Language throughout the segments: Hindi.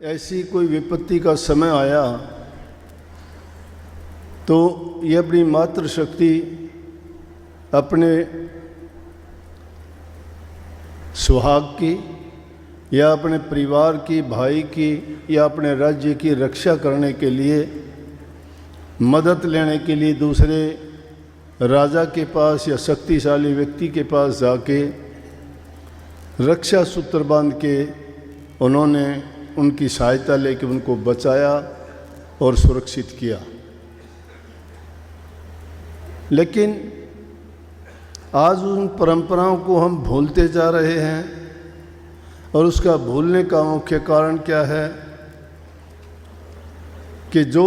ऐसी कोई विपत्ति का समय आया तो ये अपनी मातृशक्ति अपने सुहाग की या अपने परिवार की, भाई की या अपने राज्य की रक्षा करने के लिए, मदद लेने के लिए दूसरे राजा के पास या शक्तिशाली व्यक्ति के पास जाके रक्षा सूत्र बांध के उन्होंने उनकी सहायता लेकर उनको बचाया और सुरक्षित किया। लेकिन आज उन परंपराओं को हम भूलते जा रहे हैं और उसका भूलने का मुख्य कारण क्या है कि जो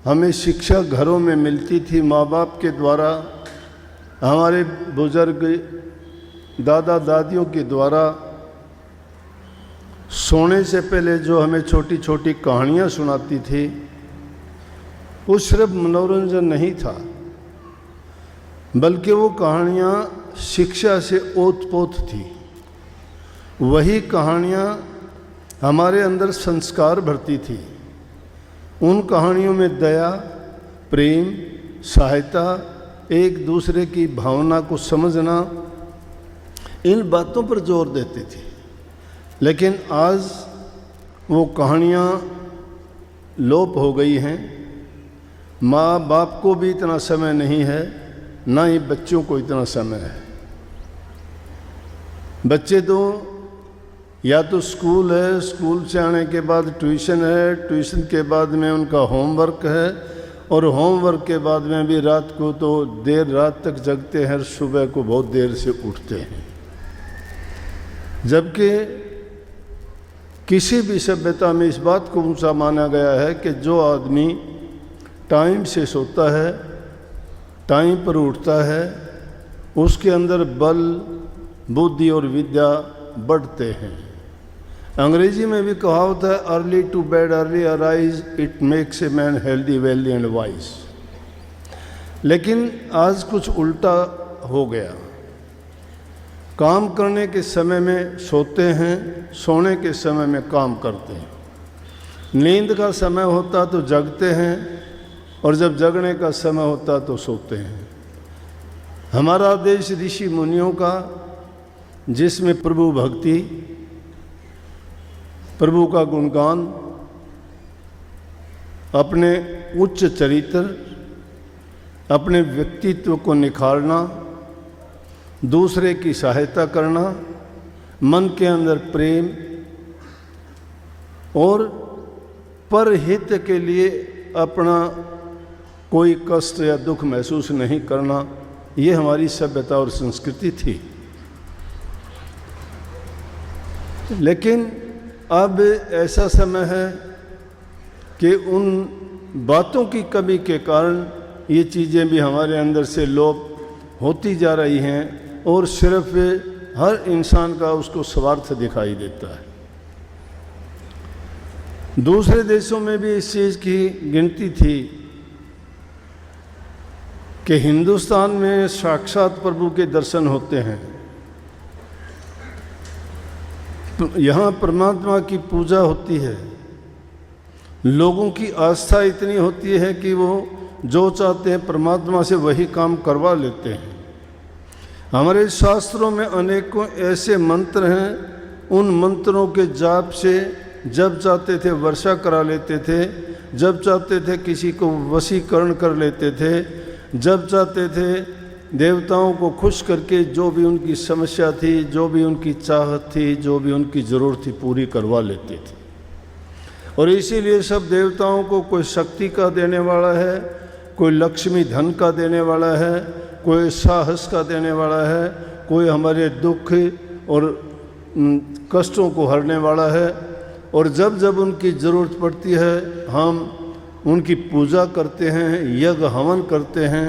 हमें शिक्षा घरों में मिलती थी माँ बाप के द्वारा, हमारे बुजुर्ग दादा दादियों के द्वारा, सोने से पहले जो हमें छोटी छोटी कहानियाँ सुनाती थी, वो सिर्फ मनोरंजन नहीं था बल्कि वो कहानियाँ शिक्षा से ओतप्रोत थी। वही कहानियाँ हमारे अंदर संस्कार भरती थी। उन कहानियों में दया, प्रेम, सहायता, एक दूसरे की भावना को समझना, इन बातों पर जोर देती थी। लेकिन आज वो कहानियाँ लोप हो गई हैं। माँ बाप को भी इतना समय नहीं है, ना ही बच्चों को इतना समय है। बच्चे तो या तो स्कूल है, स्कूल से आने के बाद ट्यूशन है, ट्यूशन के बाद में उनका होमवर्क है और होमवर्क के बाद में भी रात को तो देर रात तक जगते हैं, सुबह को बहुत देर से उठते हैं। जबकि किसी भी सभ्यता में इस बात को ऊंचा माना गया है कि जो आदमी टाइम से सोता है, टाइम पर उठता है, उसके अंदर बल, बुद्धि और विद्या बढ़ते हैं। अंग्रेजी में भी कहावत है, early to bed early arise, it makes a man healthy wealthy and wise. लेकिन आज कुछ उल्टा हो गया। काम करने के समय में सोते हैं, सोने के समय में काम करते हैं। नींद का समय होता तो जगते हैं और जब जगने का समय होता तो सोते हैं। हमारा देश ऋषि मुनियों का, जिसमें प्रभु भक्ति, प्रभु का गुणगान, अपने उच्च चरित्र, अपने व्यक्तित्व को निखारना, दूसरे की सहायता करना, मन के अंदर प्रेम और परहित के लिए अपना कोई कष्ट या दुख महसूस नहीं करना, ये हमारी सभ्यता और संस्कृति थी। लेकिन अब ऐसा समय है कि उन बातों की कमी के कारण ये चीज़ें भी हमारे अंदर से लोप होती जा रही हैं और सिर्फ हर इंसान का उसको स्वार्थ दिखाई देता है। दूसरे देशों में भी इस चीज़ की गिनती थी कि हिंदुस्तान में साक्षात प्रभु के दर्शन होते हैं। यहाँ परमात्मा की पूजा होती है। लोगों की आस्था इतनी होती है कि वो जो चाहते हैं परमात्मा से वही काम करवा लेते हैं। हमारे शास्त्रों में अनेकों ऐसे मंत्र हैं, उन मंत्रों के जाप से जब चाहते थे वर्षा करा लेते थे, जब चाहते थे किसी को वशीकरण कर लेते थे, जब चाहते थे देवताओं को खुश करके जो भी उनकी समस्या थी, जो भी उनकी चाहत थी, जो भी उनकी ज़रूरत थी, पूरी करवा लेते थे। और इसीलिए सब देवताओं को कोई शक्ति का देने वाला है, कोई लक्ष्मी धन का देने वाला है, कोई साहस का देने वाला है, कोई हमारे दुख और कष्टों को हरने वाला है। और जब जब उनकी ज़रूरत पड़ती है हम उनकी पूजा करते हैं, यज्ञ हवन करते हैं,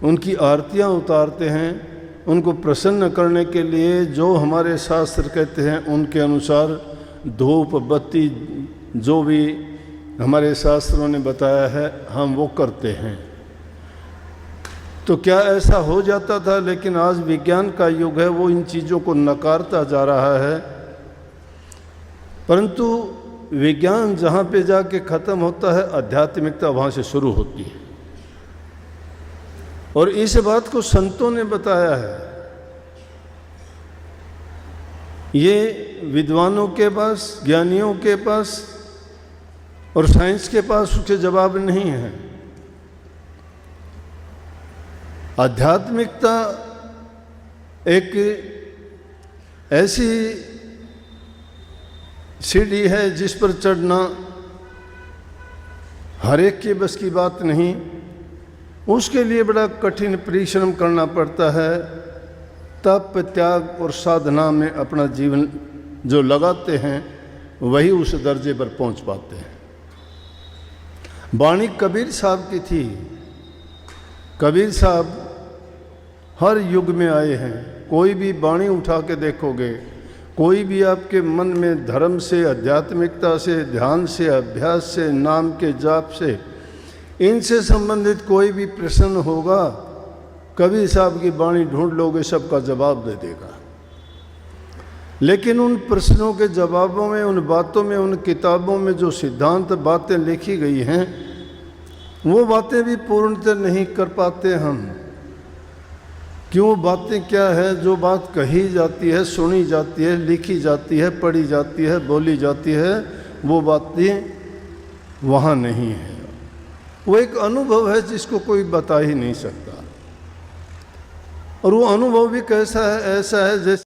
उनकी आरतियाँ उतारते हैं। उनको प्रसन्न करने के लिए जो हमारे शास्त्र कहते हैं उनके अनुसार धूप बत्ती जो भी हमारे शास्त्रों ने बताया है हम वो करते हैं। तो क्या ऐसा हो जाता था? लेकिन आज विज्ञान का युग है, वो इन चीज़ों को नकारता जा रहा है। परंतु विज्ञान जहाँ पे जाके ख़त्म होता है, आध्यात्मिकता वहाँ से शुरू होती है। और इस बात को संतों ने बताया है। ये विद्वानों के पास, ज्ञानियों के पास और साइंस के पास उसके जवाब नहीं है। आध्यात्मिकता एक ऐसी सीढ़ी है जिस पर चढ़ना हर एक के बस की बात नहीं। उसके लिए बड़ा कठिन परिश्रम करना पड़ता है। तप, त्याग और साधना में अपना जीवन जो लगाते हैं वही उस दर्जे पर पहुंच पाते हैं। वाणी कबीर साहब की थी। कबीर साहब हर युग में आए हैं। कोई भी वाणी उठा के देखोगे, कोई भी आपके मन में धर्म से, आध्यात्मिकता से, ध्यान से, अभ्यास से, नाम के जाप से, इनसे संबंधित कोई भी प्रश्न होगा, कबीर साहब की वाणी ढूंढ लोगे, सबका जवाब दे देगा। लेकिन उन प्रश्नों के जवाबों में, उन बातों में, उन किताबों में जो सिद्धांत बातें लिखी गई हैं, वो बातें भी पूर्णतः नहीं कर पाते हम। क्यों? बातें क्या है? जो बात कही जाती है, सुनी जाती है, लिखी जाती है, पढ़ी जाती है, बोली जाती है, वो बातें वहाँ नहीं है। वो एक अनुभव है जिसको कोई बता ही नहीं सकता। और वो अनुभव भी कैसा है? ऐसा है जैसे